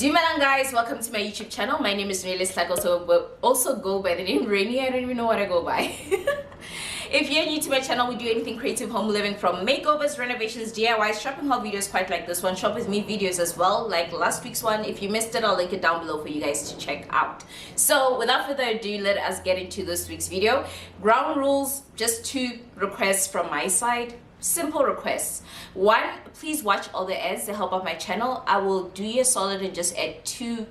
Dumelang guys, welcome to my YouTube channel. My name is Reneilwe, also go by the name Rainy. I don't even know what I go by. If you're new to my channel, we do anything creative home living, from makeovers, renovations, DIYs, shopping haul videos quite like this one, shop with me videos as well, like last week's one. If you missed it, I'll link it down below for you guys to check out. So without further ado, let us get into this week's video. Ground rules, just 2 requests from my side. Simple requests. 1, please watch all the ads to help out my channel. I will do you a solid and just add 2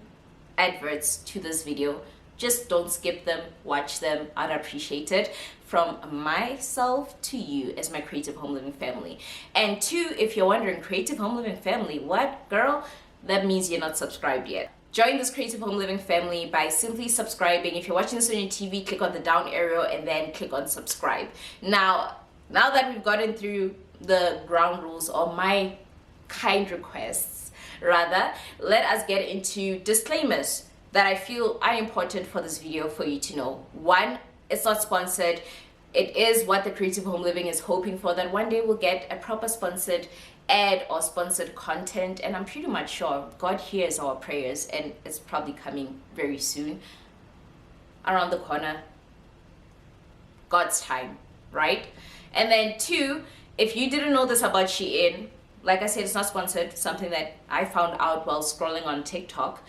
adverts to this video. Just don't skip them, watch them. I'd appreciate it. From myself to you as my creative home living family. And 2, if you're wondering, creative home living family, what girl? That means you're not subscribed yet. Join this creative home living family by simply subscribing. If you're watching this on your TV, click on the down arrow and then click on subscribe. Now that we've gotten through the ground rules, or my kind requests rather, let us get into disclaimers that I feel are important for this video for you to know. 1, it's not sponsored. It is what the creative home living is hoping for, that one day we'll get a proper sponsored ad or sponsored content, and I'm pretty much sure God hears our prayers, and it's probably coming very soon, around the corner, God's time, right? And then 2, if you didn't know this about SHEIN, like I said, it's not sponsored, something that I found out while scrolling on TikTok.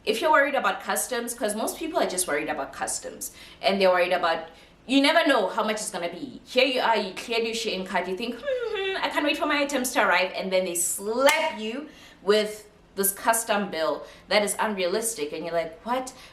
If you're worried about customs, because most people are just worried about customs, and they're worried about, you never know how much it's going to be. Here you are, you cleared your SHEIN card, you think, I can't wait for my items to arrive, and then they slap you with this custom bill that is unrealistic, and you're like,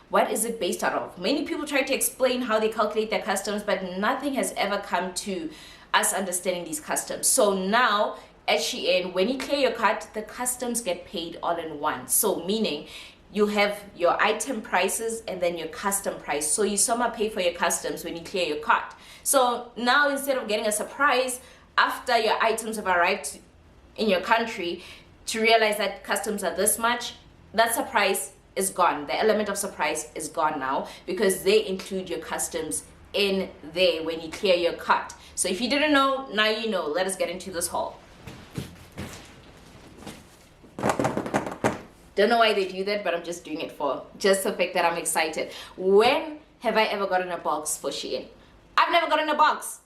what is it based out of? Many people try to explain how they calculate their customs, but nothing has ever come to us understanding these customs. So now at SHEIN, when you clear your cart, the customs get paid all in one. So meaning you have your item prices and then your custom price. So you somehow pay for your customs when you clear your cart. So now, instead of getting a surprise after your items have arrived in your country, to realize that customs are this much, that surprise is gone. The element of surprise is gone now, because they include your customs in there when you clear your cart. So if you didn't know, now you know. Let us get into this haul. Don't know why they do that, but I'm just doing it for just the fact that I'm excited. When have I ever gotten a box for SHEIN? I've never gotten a box,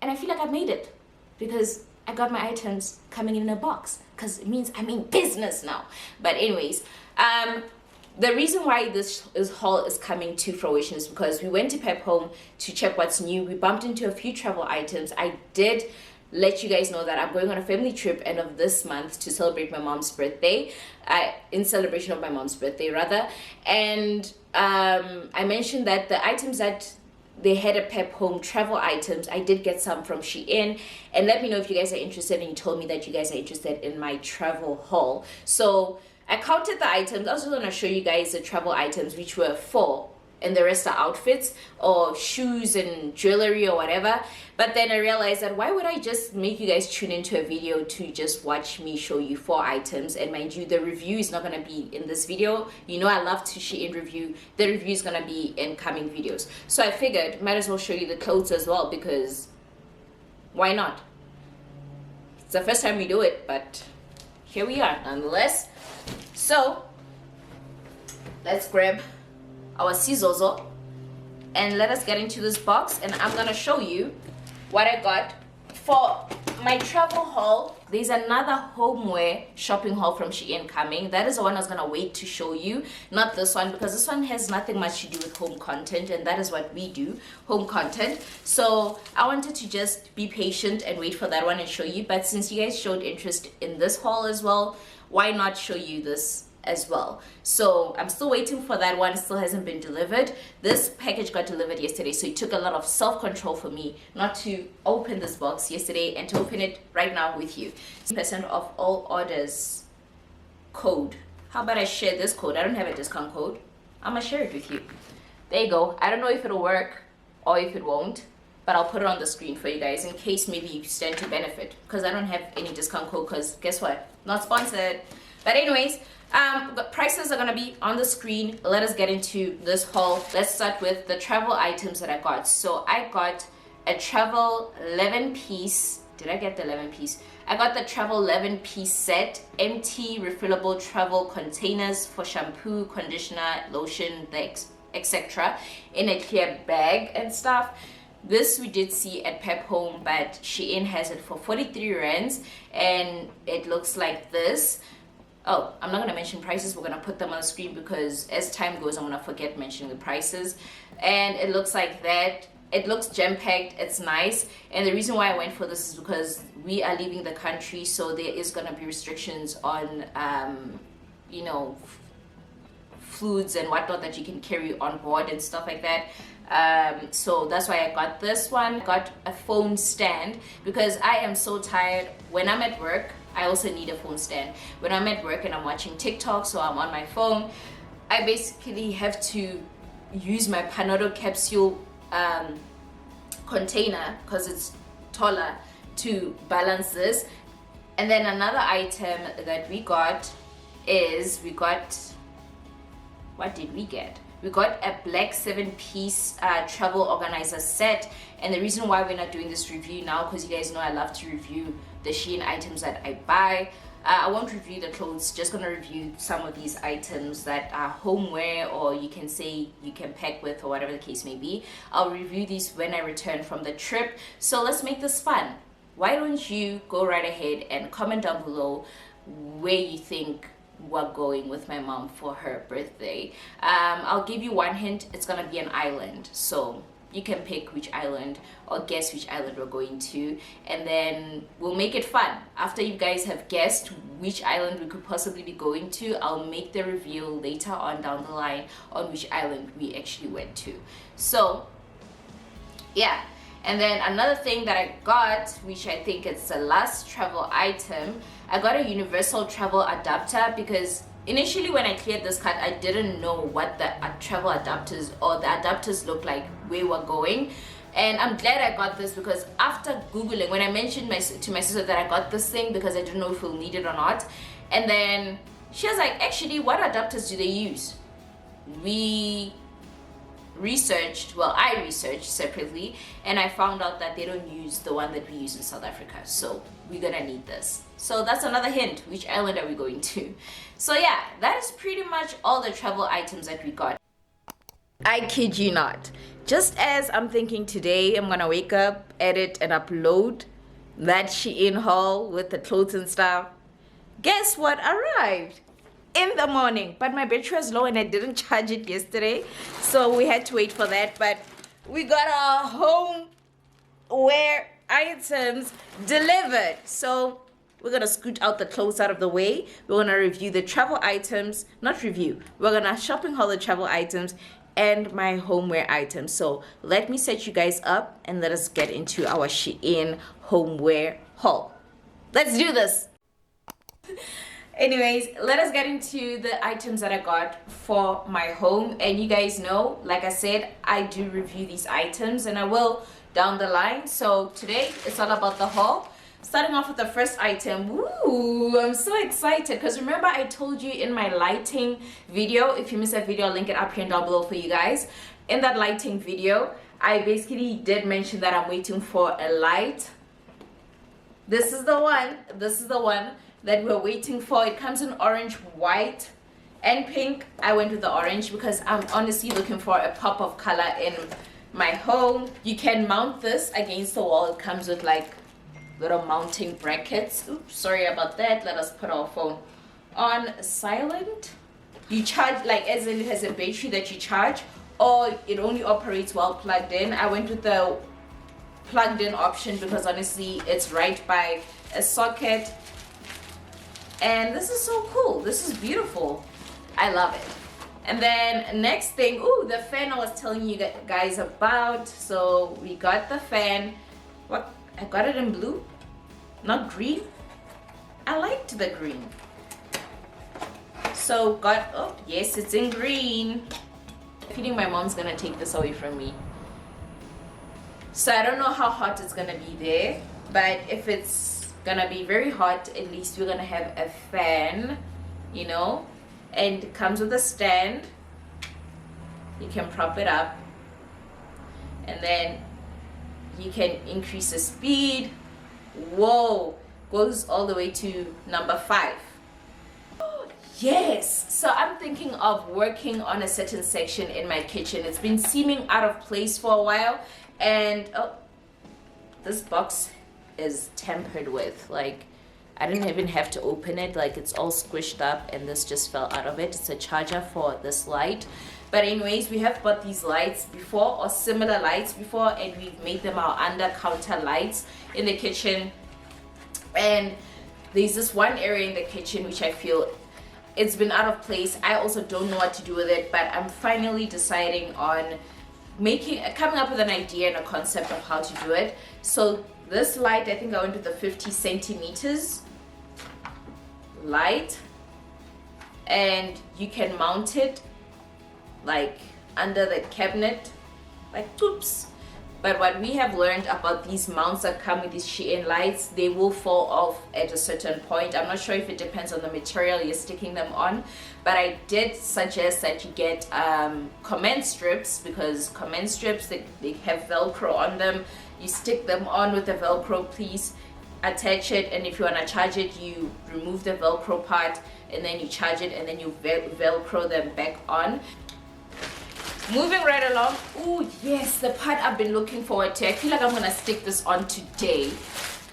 and I feel like I've made it, because I got my items coming in a box, because it means I'm in business now. But anyways, the reason why this haul is coming to fruition is because we went to Pep Home to check what's new. We bumped into a few travel items. I did let you guys know that I'm going on a family trip end of this month to celebrate my mom's birthday, in celebration of my mom's birthday rather. And I mentioned that the items that they had at Pep Home, travel items, I did get some from SHEIN. And let me know if you guys are interested, and you told me that you guys are interested in my travel haul. So I counted the items. I was going to show you guys the travel items, which were 4, and the rest are outfits or shoes and jewelry or whatever. But then I realized that why would I just make you guys tune into a video to just watch me show you 4 items? And mind you, the review is not going to be in this video. You know I love to SHEIN review. The review is going to be in coming videos. So I figured might as well show you the clothes as well, because why not? It's the first time we do it, but here we are nonetheless. So let's grab our scissors and let us get into this box, and I'm gonna show you what I got for my travel haul. There's another homeware shopping haul from SHEIN coming. That is the one I was gonna wait to show you, not this one, because this one has nothing much to do with home content, and that is what we do, home content. So I wanted to just be patient and wait for that one and show you. But since you guys showed interest in this haul as well, why not show you this as well? So I'm still waiting for that one. It still hasn't been delivered. This package got delivered yesterday, so it took a lot of self-control for me not to open this box yesterday and to open it right now with you. 10% off all orders code. How about I share this code? I don't have a discount code. I'm gonna share it with you. There you go. I don't know if it'll work or if it won't, but I'll put it on the screen for you guys in case maybe you stand to benefit, because I don't have any discount code, because guess what? Not sponsored. But anyways, prices are gonna be on the screen. Let us get into this haul. Let's start with the travel items that I got. So I got a travel 11-piece did I get the 11 piece? I got the travel 11 piece set, empty refillable travel containers for shampoo, conditioner, lotion, etc. in a clear bag and stuff. This we did see at Pep Home, but Shein has it for 43 rands, and it looks like this. Oh, I'm not going to mention prices. We're going to put them on the screen because as time goes, I'm going to forget mentioning the prices. And it looks like that. It looks jam-packed. It's nice. And the reason why I went for this is because we are leaving the country, so there is going to be restrictions on, you know, foods and whatnot that you can carry on board and stuff like that. So that's why I got this one. I got a phone stand because I am so tired. When I'm at work, I also need a phone stand. When I'm at work and I'm watching TikTok, so I'm on my phone, I basically have to use my Pendant capsule container because it's taller to balance this. And then another item that we got is what did we get? We got a black 7-piece travel organizer set. And the reason why we're not doing this review now, because you guys know I love to review the Shein items that I buy. I won't review the clothes, just gonna review some of these items that are homeware, or you can say you can pack with, or whatever the case may be. I'll review these when I return from the trip. So let's make this fun. Why don't you go right ahead and comment down below where you think we're going with my mom for her birthday. I'll give you one hint. It's gonna be an island, so you can pick which island or guess which island we're going to, and then we'll make it fun. After you guys have guessed which island we could possibly be going to, I'll make the reveal later on down the line on which island we actually went to. So yeah. And then another thing that I got, which I think it's the last travel item, I got a universal travel adapter because initially when I cleared this cart, I didn't know what the travel adapters or the adapters look like where we're going. And I'm glad I got this because after Googling, when I mentioned to my sister that I got this thing because I didn't know if we'll need it or not, and then she was like, actually, what adapters do they use? I researched separately, and I found out that they don't use the one that we use in South Africa, so we're gonna need this. So that's another hint, which island are we going to? So yeah, that is pretty much all the travel items that we got. I kid you not, just as I'm thinking today I'm gonna wake up, edit and upload that Shein haul with the clothes and stuff, guess what arrived in the morning? But my battery was low and I didn't charge it yesterday, so we had to wait for that. But we got our homeware items delivered, so we're gonna scoot out the clothes out of the way. We're gonna review the travel items, not review, we're gonna shopping haul the travel items and my homeware items. So let me set you guys up and let us get into our Shein homeware haul. Let's do this. Anyways, let us get into the items that I got for my home. And you guys know, like I said, I do review these items and I will down the line. So today it's all about the haul. Starting off with the first item. Ooh, I'm so excited because remember I told you in my lighting video, if you missed that video, I'll link it up here and down below for you guys. In that lighting video, I basically did mention that I'm waiting for a light. This is the one. This is the one that we're waiting for. It comes in orange, white and pink. I went with the orange because I'm honestly looking for a pop of color in my home. You can mount this against the wall. It comes with like little mounting brackets. Oops, sorry about that. Let us put our phone on silent. You charge, like as in it has a battery that you charge, or it only operates while plugged in. I went with the plugged in option because honestly it's right by a socket. And this is so cool. This is beautiful. I love it. And then next thing, ooh, the fan I was telling you guys about. So we got the fan. What? I got it in blue, not green. I liked the green. So got, oh yes, it's in green. I think my mom's gonna take this away from me. So I don't know how hot it's gonna be there, but if it's gonna be very hot, at least we're gonna have a fan, you know, and it comes with a stand. You can prop it up and then you can increase the speed, Whoa, goes all the way to number 5. Yes, so I'm thinking of working on a certain section in my kitchen. It's been seeming out of place for a while, and oh, this box is tampered with. Like, I didn't even have to open it, like it's all squished up and this just fell out of it. It's a charger for this light. But anyways, we have bought these lights before, or similar lights before, and we've made them our under counter lights in the kitchen. And there's this one area in the kitchen which I feel it's been out of place. I also don't know what to do with it, but I'm finally deciding on coming up with an idea and a concept of how to do it. So this light, I think I went with the 50 centimeters light, and you can mount it like under the cabinet, like oops. But what we have learned about these mounts that come with these SHEIN lights, they will fall off at a certain point. I'm not sure if it depends on the material you're sticking them on, but I did suggest that you get comment strips, because comment strips, they have Velcro on them. You stick them on with the Velcro, please attach it, and if you want to charge it, you remove the Velcro part and then you charge it, and then you Velcro them back on. Moving right along. Oh yes, the part I've been looking forward to. I feel like I'm gonna stick this on today.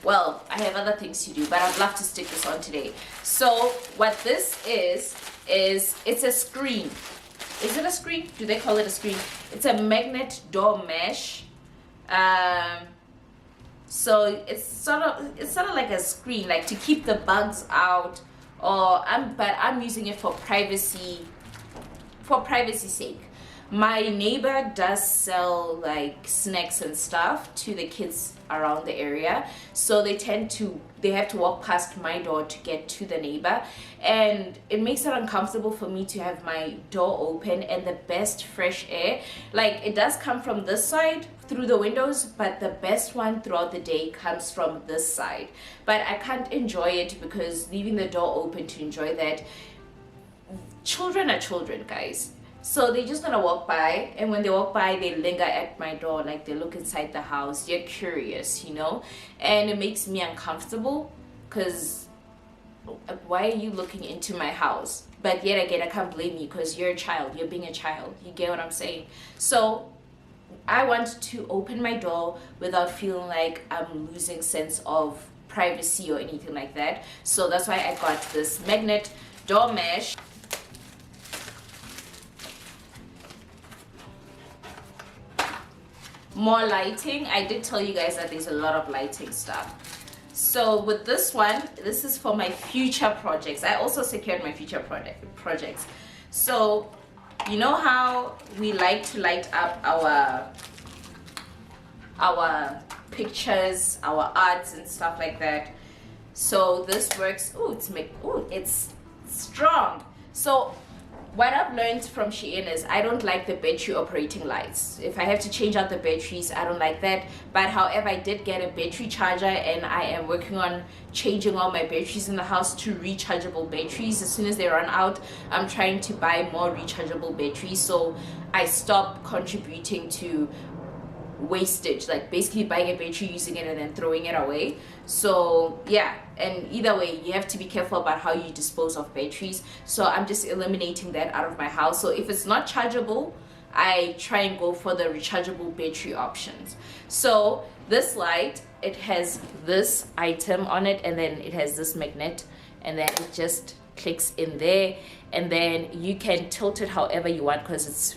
Well, I have other things to do, but I'd love to stick this on today. So what this is it's a screen. Is it a screen? Do they call it a screen? It's a magnet door mesh. So it's sort of like a screen, like to keep the bugs out, but I'm using it for privacy's sake. My neighbor does sell like snacks and stuff to the kids around the area, so they have to walk past my door to get to the neighbor, and it makes it uncomfortable for me to have my door open. And the best fresh air, like, it does come from this side through the windows, but the best one throughout the day comes from this side. But I can't enjoy it because leaving the door open to enjoy that, children are children, guys. So they're just gonna walk by, and when they walk by, they linger at my door, like they look inside the house. They're curious, you know, and it makes me uncomfortable because why are you looking into my house? But yet again, I can't blame you because you're a child. You're being a child. You get what I'm saying? So I want to open my door without feeling like I'm losing sense of privacy or anything like that. So that's why I got this magnet door mesh. More lighting. I did tell you guys that there's a lot of lighting stuff. So with this one, this is for my future projects. I also secured my future projects. So you know how we like to light up our pictures, our arts and stuff like that. So this works. It's strong. So what I've learned from SHEIN is I don't like the battery operating lights. If I have to change out the batteries, I don't like that. But however, I did get a battery charger, and I am working on changing all my batteries in the house to rechargeable batteries. As soon as they run out, I'm trying to buy more rechargeable batteries, so I stop contributing to wastage, like basically buying a battery, using it, and then throwing it away. So yeah, and either way, you have to be careful about how you dispose of batteries. So I'm just eliminating that out of my house. So if it's not chargeable, I try and go for the rechargeable battery options. So this light, it has this item on it, and then it has this magnet, and then it just clicks in there, and then you can tilt it however you want because it's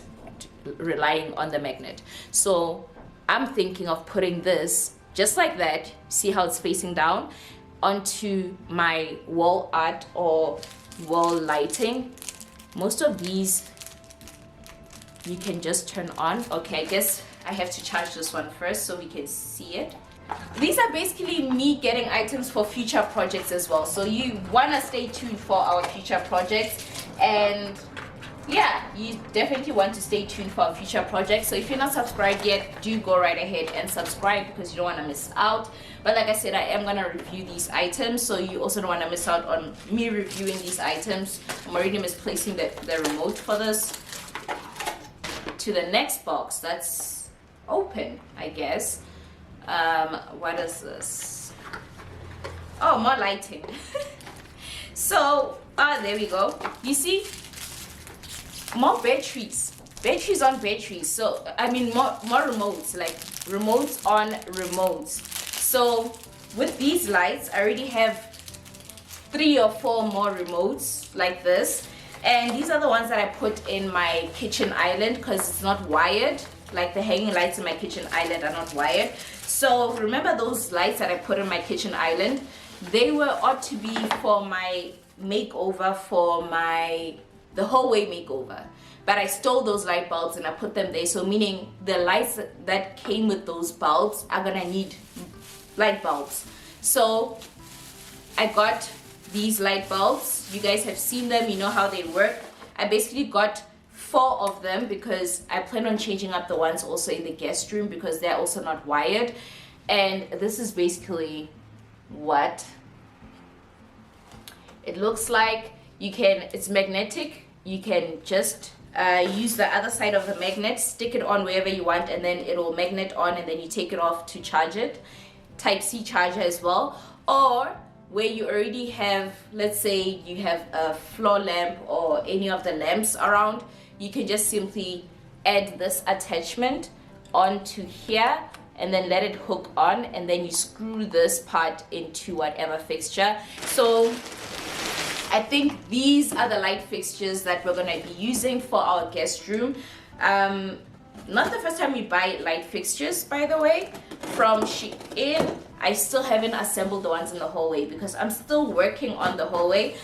relying on the magnet. So I'm thinking of putting this just like that, see how it's facing down, onto my wall art or wall lighting. Most of these you can just turn on. Okay, I guess I have to charge this one first so we can see it. These are basically me getting items for future projects as well. So you want to stay tuned for our future projects, and yeah, you definitely want to stay tuned for our future projects. So if you're not subscribed yet, do go right ahead and subscribe because you don't want to miss out. But like I said, I am going to review these items, so you also don't want to miss out on me reviewing these items. I'm already misplacing the remote for this. To the next box that's open, I guess. What is this? Oh, more lighting. So there we go. You see, more batteries on batteries. So I mean more remotes, like remotes on remotes. So with these lights I already have 3 or 4 more remotes like this, and these are the ones that I put in my kitchen island because it's not wired. Like the hanging lights in my kitchen island are not wired. So remember those lights that I put in my kitchen island, they ought to be for my makeover, for the hallway makeover, but I stole those light bulbs and I put them there. So meaning the lights that came with those bulbs are gonna need light bulbs. So I got these light bulbs. You guys have seen them, you know how they work. I basically got 4 of them because I plan on changing up the ones also in the guest room because they're also not wired. And this is basically what it looks like. It's magnetic. You can just use the other side of the magnet, stick it on wherever you want, and then it'll magnet on, and then you take it off to charge it. Type-C charger as well. Or where you already have, let's say you have a floor lamp or any of the lamps around, you can just simply add this attachment onto here and then let it hook on, and then you screw this part into whatever fixture. So I think these are the light fixtures that we're gonna be using for our guest room. Not the first time we buy light fixtures, by the way, from SHEIN. I still haven't assembled the ones in the hallway because I'm still working on the hallway.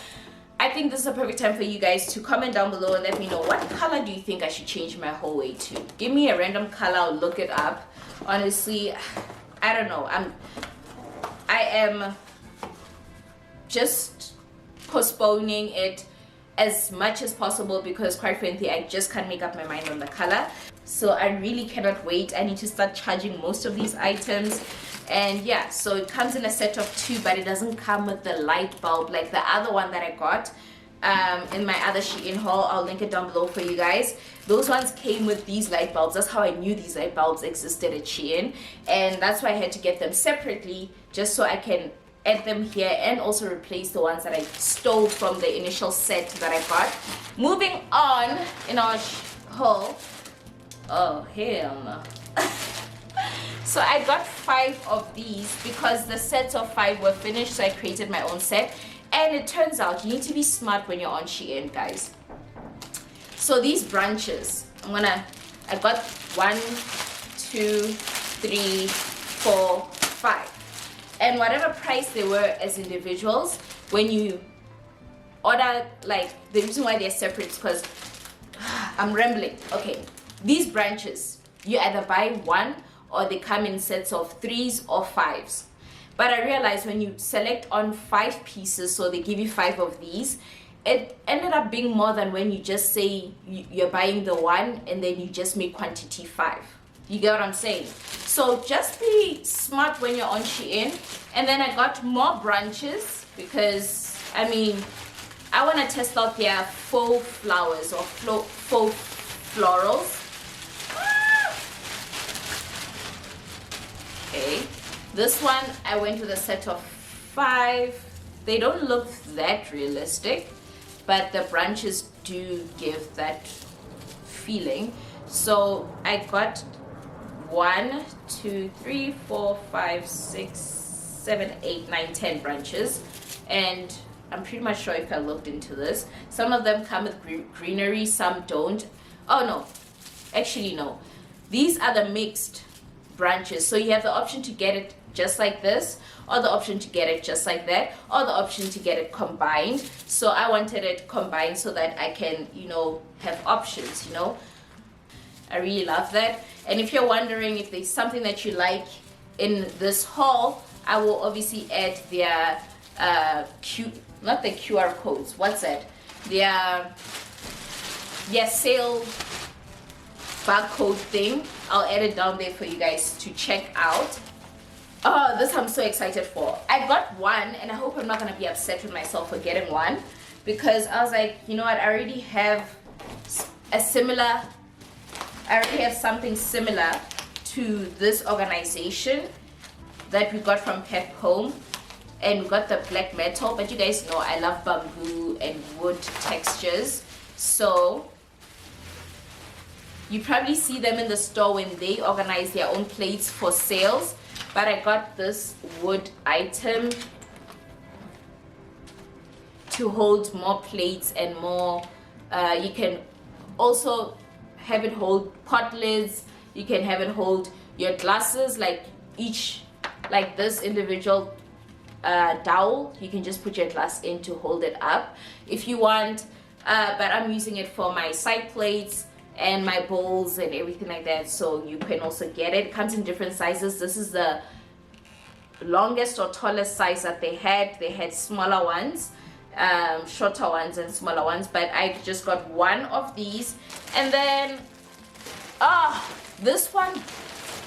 I think this is a perfect time for you guys to comment down below and let me know, what color do you think I should change my hallway to? Give me a random color, I'll look it up. Honestly, I don't know. I am just postponing it as much as possible because quite frankly I just can't make up my mind on the color. So I really cannot wait. I need to start charging most of these items. And yeah, so it comes in a set of 2, but it doesn't come with the light bulb like the other one that I got in my other SHEIN haul. I'll link it down below for you guys. Those ones came with these light bulbs. That's how I knew these light bulbs existed at SHEIN, and that's why I had to get them separately just so I can add them here and also replace the ones that I stole from the initial set that I got. Moving on in our haul. Oh hell no. So I got 5 of these because the sets of 5 were finished, so I created my own set. And it turns out you need to be smart when you're on SHEIN, guys. So these branches, I got 1, 2, 3, 4, 5. And whatever price they were as individuals, when you order, like, the reason why they're separate is because I'm rambling. Okay, these branches, you either buy 1 or they come in sets of 3s or 5s. But I realized when you select on 5 pieces, so they give you 5 of these, it ended up being more than when you just say you're buying the 1 and then you just make quantity 5. You get what I'm saying? So just be smart when you're on SHEIN. And then I got more branches because, I mean, I want to test out their faux flowers or faux florals. Okay, this one I went with a set of 5. They don't look that realistic, but the branches do give that feeling. So I got 1, 2, 3, 4, 5, 6, 7, 8, 9, 10 branches, and I'm pretty much sure if I looked into this, some of them come with greenery, some don't. Oh no, actually no, these are the mixed branches. So you have the option to get it just like this, or the option to get it just like that, or the option to get it combined. So I wanted it combined so that I can, you know, have options, you know. I really love that. And if you're wondering if there's something that you like in this haul, I will obviously add their not the QR codes, what's that? Their sale barcode thing. I'll add it down there for you guys to check out. Oh, this I'm so excited for. I got 1 and I hope I'm not gonna be upset with myself for getting 1, because I was like, you know what, I already have something similar to this organization that we got from Pep Home, and we got the black metal, but you guys know I love bamboo and wood textures, so you probably see them in the store when they organize their own plates for sales. But I got this wood item to hold more plates and more. You can also have it hold pot lids. You can have it hold your glasses, like each, like this individual dowel. You can just put your glass in to hold it up if you want. But I'm using it for my side plates and my bowls and everything like that, so you can also get it. It comes in different sizes. This is the longest or tallest size that they had smaller ones, shorter ones and smaller ones, but I just got one of these. And then this one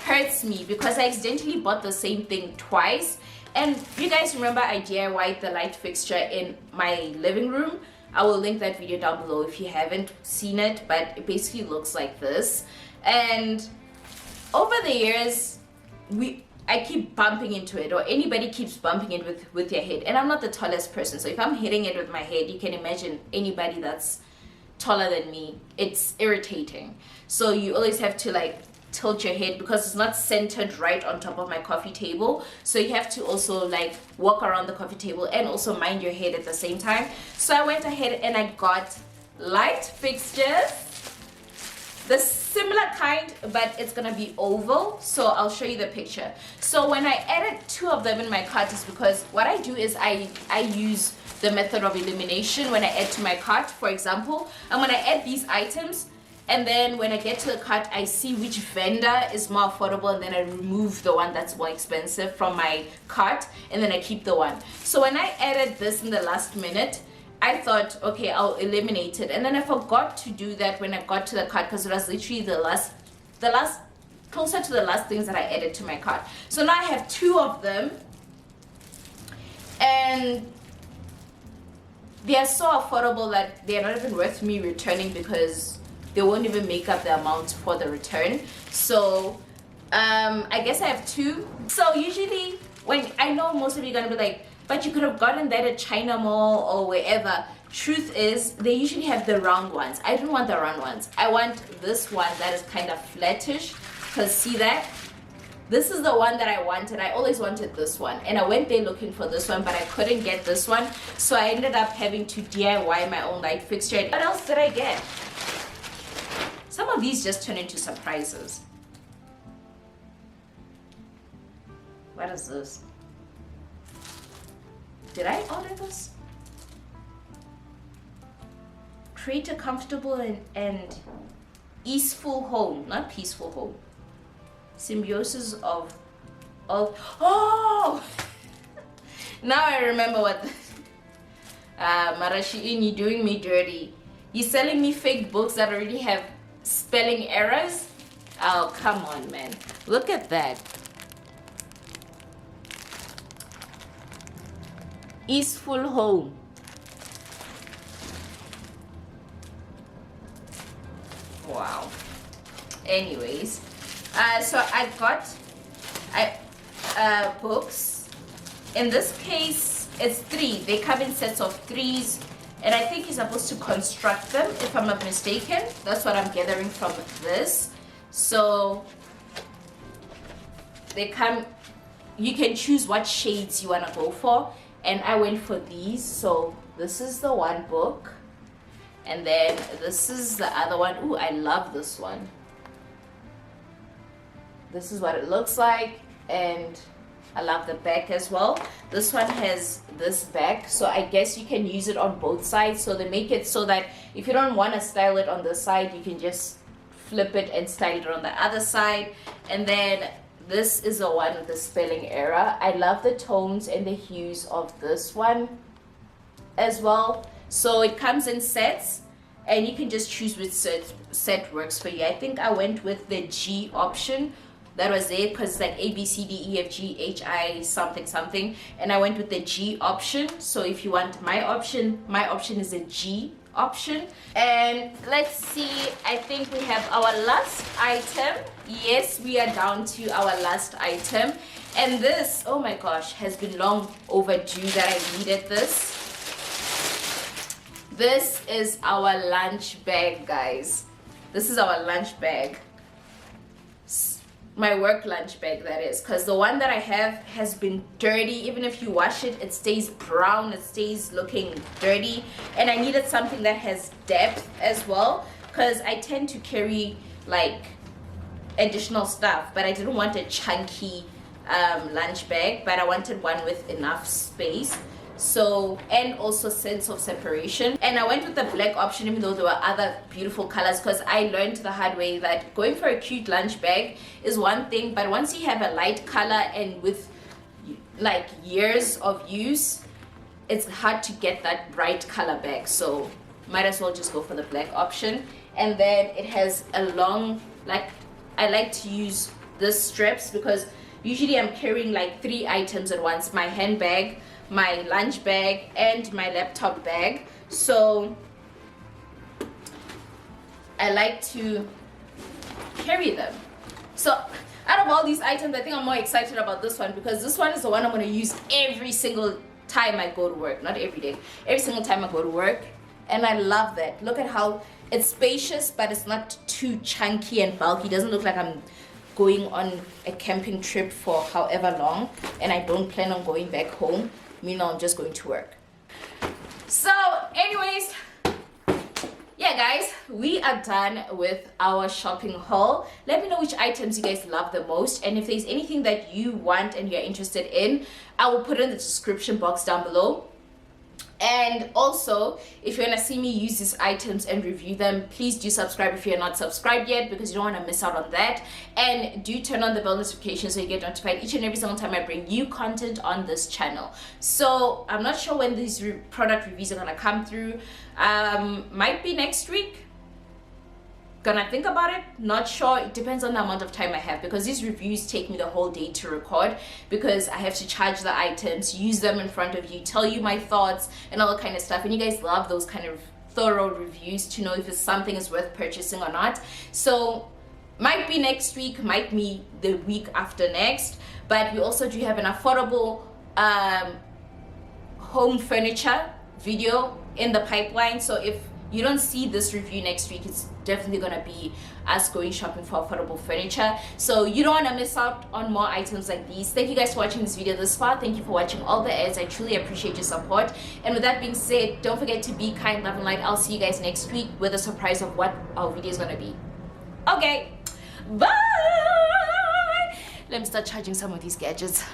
hurts me because I accidentally bought the same thing twice. And you guys remember I DIY'd the light fixture in my living room? I will link that video down below if you haven't seen it, but it basically looks like this. And over the years, I keep bumping into it, or anybody keeps bumping it with their head. And I'm not the tallest person, so if I'm hitting it with my head, you can imagine anybody that's taller than me, it's irritating. So you always have to like tilt your head because it's not centered right on top of my coffee table, so you have to also like walk around the coffee table and also mind your head at the same time. So I went ahead and I got light fixtures, the similar kind, but it's gonna be oval, so I'll show you the picture. So when I added two of them in my cart is because what I do is I use the method of elimination when I add to my cart. For example, I'm gonna add these items, and then when I get to the cart, I see which vendor is more affordable, and then I remove the one that's more expensive from my cart, and then I keep the one. So when I added this in the last minute, I thought, okay, I'll eliminate it. And then I forgot to do that when I got to the cart because it was literally the last, closer to the last things that I added to my cart. So now I have two of them, and they are so affordable that they're not even worth me returning because they won't even make up the amount for the return. So I guess I have two. So usually when I know most of you are gonna be like, but you could have gotten that at China Mall or wherever. Truth is, they usually have the round ones. I don't want the round ones. I want this one that is kind of flattish. Because see that? This is the one that I wanted. I always wanted this one. And I went there looking for this one, but I couldn't get this one. So I ended up having to DIY my own light fixture. What else did I get? Some of these just turn into surprises. What is this? Did I order this? Create a comfortable and easeful home, not peaceful home. Symbiosis of oh! Now I remember what. Marashiin, you're doing me dirty. You're selling me fake books that already have spelling errors. Oh, come on, man! Look at that. Easeful home. Wow. Anyways, so I got books. In this case, it's 3. They come in sets of 3s, and I think you're supposed to construct them, if I'm not mistaken. That's what I'm gathering from this. So they come. You can choose what shades you want to go for. And I went for these. So this is the one book, and then this is the other one. Ooh, I love this one. This is what it looks like, and I love the back as well. This one has this back, so I guess you can use it on both sides. So they make it so that if you don't want to style it on this side, you can just flip it and style it on the other side. And then this is the one with the spelling error. I love the tones and the hues of this one as well. So it comes in sets, and you can just choose which set works for you. I think I went with the G option that was there because it's like A, B, C, D, E, F, G, H, I, something, something. And I went with the G option. So if you want my option is a G option. And let's see, I think we have our last item. Yes, we are down to our last item. And this, oh my gosh, has been long overdue that I needed this. This is our lunch bag, guys. This is our lunch bag. My work lunch bag, that is, because the one that I have has been dirty. Even if you wash it, it stays brown, it stays looking dirty. And I needed something that has depth as well, because I tend to carry like additional stuff, but I didn't want a chunky lunch bag, but I wanted one with enough space. So, and also sense of separation. And I went with the black option, even though there were other beautiful colors, because I learned the hard way that going for a cute lunch bag is one thing, but once you have a light color and with like years of use, it's hard to get that bright color bag. So might as well just go for the black option. And then it has a long, like, I like to use this straps because usually I'm carrying like 3 items at once: my handbag, my lunch bag, and my laptop bag. So I like to carry them. So out of all these items, I think I'm more excited about this one, because this one is the one I'm going to use every single time I go to work. Not every day, every single time I go to work. And I love that. Look at how it's spacious, but it's not too chunky and bulky. It doesn't look like I'm going on a camping trip for however long and I don't plan on going back home. Meanwhile, I'm just going to work. So anyways, yeah guys, we are done with our shopping haul. Let me know which items you guys love the most, and if there's anything that you want and you're interested in, I will put it in the description box down below. And also, if you want to see me use these items and review them, please do subscribe if you're not subscribed yet, because you don't want to miss out on that. And do turn on the bell notification so you get notified each and every single time I bring new content on this channel. So I'm not sure when these product reviews are going to come through. Might be next week. Gonna think about it, not sure. It depends on the amount of time I have, because these reviews take me the whole day to record, because I have to charge the items, use them in front of you, tell you my thoughts and all that kind of stuff. And you guys love those kind of thorough reviews to know if it's something is worth purchasing or not. So might be next week, might be the week after next. But we also do have an affordable home furniture video in the pipeline. So if you don't see this review next week, it's definitely gonna be us going shopping for affordable furniture. So you don't want to miss out on more items like these. Thank you guys for watching this video this far. Thank you for watching all the ads. I truly appreciate your support. And with that being said, don't forget to be kind, love, and light. I'll see you guys next week with a surprise of what our video is gonna be. Okay, bye. Let me start charging some of these gadgets.